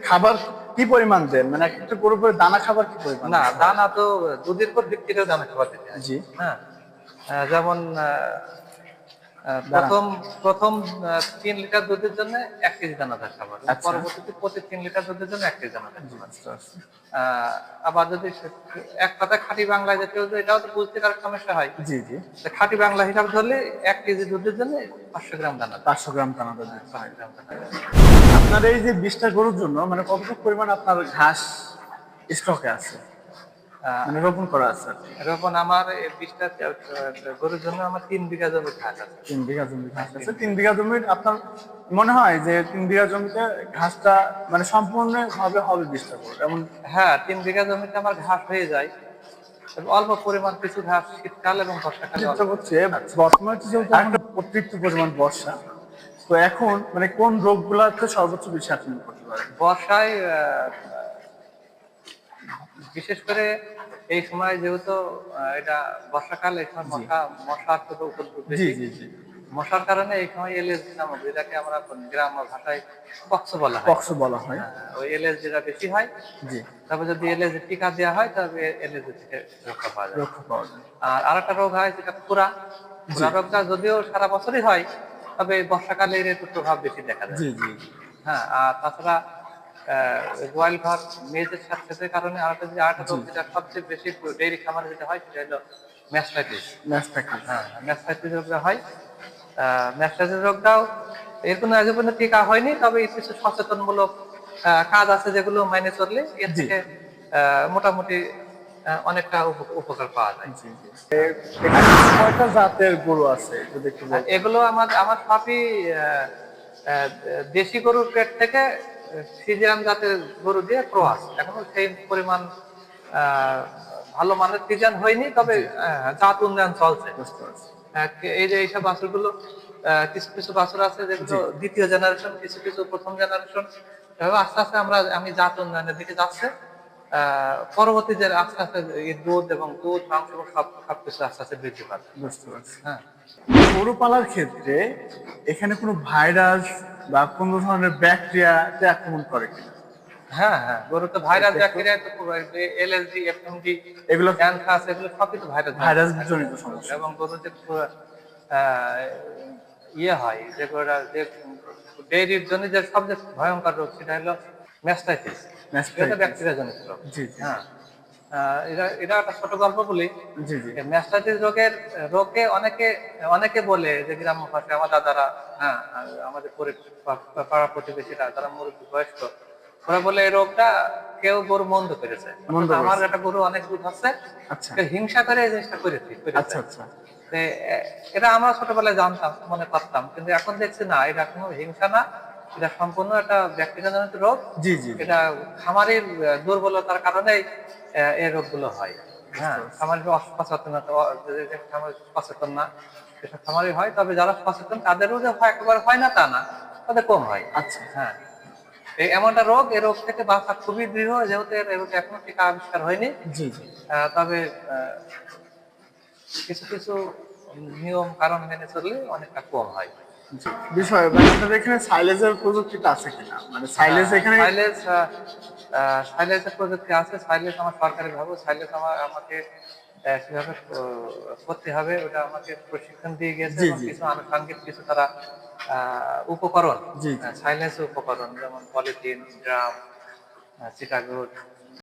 খাবার কি পরিমাণ দেন, মানে একটা গরুর পরে দানা খাবার কি পরিমাণ না, দিতে হয়? দানা তো দুধের উপর ভিত্তি করে দানা খাবার দিতে হয়। জি। হ্যাঁ, যেমন দাঁড়ান। প্রথম প্রথম ৩ লিটার দুধের জন্য ১ কেজি দানাদার খাবার, এবং আচ্ছা। পরবর্তীতে প্রতি ৩ লিটার দুধের জন্য ১ কেজি দানাদার জি, খাবার। বুঝতে পারছি। আবার যদি এক কথায় খাঁটি বাংলায় যেতে হতো, এটাও তো বুঝতে কারো সমস্যা হয়। জি, জি। খাঁটি বাংলা হিসাব ধরলে ১ কেজি দুধের জন্য ৫০০ গ্রাম দানাদার। ৫০০ গ্রাম দানাদার হ্যাঁ, দিতে হয়। ৫০০ গ্রাম দানাদার। আপনার এই যে ২০ টা গরুর জন্য মানে কতটুকু পরিমাণ আপনার ঘাস স্টকে আছে? আহ, মানে রোপণ করা আছে আরকি। এরকম আমার এই ২০টা গরুর জন্য আমার ৩ বিঘা জমি ঘাস আছে। ৩ বিঘা জমি হ্যাঁ, ঘাস তিন আছে। ৩ বিঘা। বিঘা জমির আপনার মনে হয় যে ৩ বিঘা জমিতে ঘাসটা মানে সম্পূর্ণভাবে হবে ২০ টা গরুর এমন? হ্যাঁ, ৩ বিঘা জমিতে আমার ঘাস হয়ে যায়। তবে অল্প পরিমাণ কিছু ঘাস শীতকাল এবং বর্ষাকালে চিন্তা অল্প করছে কিছু ঘাস। বর্তমানে তো যেহেতু এখন অতিরিক্ত পরিমাণ বর্ষা, তো এখন মানে কোন রোগগুলাতে সর্বোচ্চ বেশি আক্রমণ করতে পারে? বর্ষায় বিশেষ করে এই সময় যেহেতু এটা বর্ষাকাল, এই সময় জি, মশার তো উপদ্রব জি, বেশি। জি, জি। মশার কারণে এই সময় এলএসডি নামক, যেটাকে আমরা গ্রাম্য ভাষায় পক্স বলা হয়। পক্স বলা হয়। হ্যাঁ, ওই এলএসডিটা বেশি হয়। জি, তবে যদি এলএসডি টিকা দেওয়া হয় তবে এলএসডি থেকে রক্ষা পাওয়া যায়। রক্ষা পাওয়া যায়। আর আরেকটা রোগ হয় যেটা খুরা। জি, খুরা রোগটা যদিও সারা বছরই হয়, তবে বর্ষাকালে এর একটু প্রভাব বেশি দেখা যায়। জি, জি, জি। হ্যাঁ, আর তাছাড়া গোয়াল ঘর মেয়েদের স্বাস্থ্যের কারণে আরেকটা জি, রোগ যেটা সবচেয়ে বেশি ডেইরি খামারে যেটা হয়, সেটা হলো ম্যাস্টাইটিস। ম্যাস্টাইটিস। হ্যাঁ, ম্যাস্টাইটিস রোগটা হয়। ম্যাস্টাইটিস রোগটাও এর কোনো আজ পর্যন্ত টিকা হয়নি, তবে কিছু সচেতনমূলক কাজ আছে যেগুলো মেনে চললে এর জি, থেকে মোটামুটি অনেকটা উপকার পাওয়া যায়। জি, জি। হ্যাঁ, এখানে কয়টা জাতের গরু আছে যদি একটু বলতেন? এগুলো আমার আমার সবই আহ, আহ, দেশি গরুর পেট থেকে ফ্রিজিয়ান জাতের গরু দিয়ে ক্রস। এখনো সেই পরিমাণ আহ, ভালো মানের ফ্রিজিয়ান হয়নি, তবে জি, জাত উন্নয়ন চলছে। বুঝতে পারছি। এই যে এইসব বাছুরগুলো, কিছু কিছু বাছুর আছে যেগুলো জি, দ্বিতীয় জেনারেশন, কিছু কিছু প্রথম জেনারেশন। এভাবে আস্তে আস্তে আমি জাত উন্নয়নের দিকে যাচ্ছে। পরবর্তী যে আস্তে আস্তে এই দুধ এবং দুধ মাংস এবং সবকিছু আস্তে আস্তে বৃদ্ধি পাবে। বুঝতে পারছি। হ্যাঁ, গরু পালার ক্ষেত্রে এখানে কোনো ভাইরাস বা কোনো ধরনের ব্যাকটেরিয়াতে আক্রমণ করে কিনা? হ্যাঁ, হ্যাঁ, গরুতে ভাইরাস এটা একটু ব্যাকটেরিয়া তো এলএসডি, এফএমডি, এগুলো অ্যানথ্রাক্স, এগুলো সবই তো ভাইরাস জনিত ভাইরাস জনিত রোগ। সমস্যা। এবং গরু যে আহ, ইয়ে হয়, যে যে ডেইরির জন্য যে সবচেয়ে ভয়ঙ্কর রোগ, সেটা হলো ম্যাস্টাইটিস। এটা ম্যাস্টাইটিস। ব্যাকটেরিয়া জনিত রোগ। জি, জি, হ্যাঁ, এটা একটা ছোট গল্প বলি। জি, জি, ম্যাস্টাইটিস রোগে অনেকে অনেকে বলে যে গ্রাম্য ভাষায় আমার দাদারা, হ্যাঁ, আর আমাদের পাড়া প্রতিবেশীরা যারা মুরব্বী বয়স্ক, ওরা বলে এই রোগটা কেউ গরু মন্দ করেছে, মন্দ অর্থাৎ আমার করছে। একটা গরু অনেক দুধ হচ্ছে, আচ্ছা, কেউ হিংসা করে এই জিনিসটা করেছে। আচ্ছা, আচ্ছা। তো এটা আমরা ছোটবেলায় জানতাম, মনে করতাম, কিন্তু এখন দেখছি না, এটা কোনো হিংসা না, এটা সম্পূর্ণ একটা ব্যাকটেরিয়া জনিত রোগ। জি, জি, জি, এটা খামারের দুর্বলতার কারণেই এই রোগগুলো হয়। বুঝতে হ্যাঁ, পারছি। খামারের অসচেতনতা, যে খামার সচেতন না, সেসব খামারই হয়। তবে যারা সচেতন তাদেরও যে একেবারে হয় না তা না, তাদের কম হয়। আচ্ছা, হ্যাঁ, এই এমনটা রোগ, এই রোগ থেকে বাঁচা খুবই দৃঢ়, যেহেতু এর এখনো টিকা আবিষ্কার হয়নি। জি, জি, তবে কিছু কিছু নিয়ম কারণ মেনে চললে অনেকটা কম হয়। জি। বিষয় মানে আপনাদের এখানে সাইলেজের প্রযুক্তিটা আছে কিনা? মানে সাইলেজ হ্যাঁ, এখানে সাইলেজের প্রযুক্তি আছে। সাইলেজ আমার সরকারি ভাবে, সাইলেজ আমাকে কিভাবে করতে হবে ওটা আমাকে প্রশিক্ষণ দিয়ে গেছে, জি, এবং জি, কিছু আনুষঙ্গিক কিছু তারা উপকরণ, জি, জি। সাইলেন্স উপকরণ, যেমন পলিথিন, ড্রাম, চিটাগুড,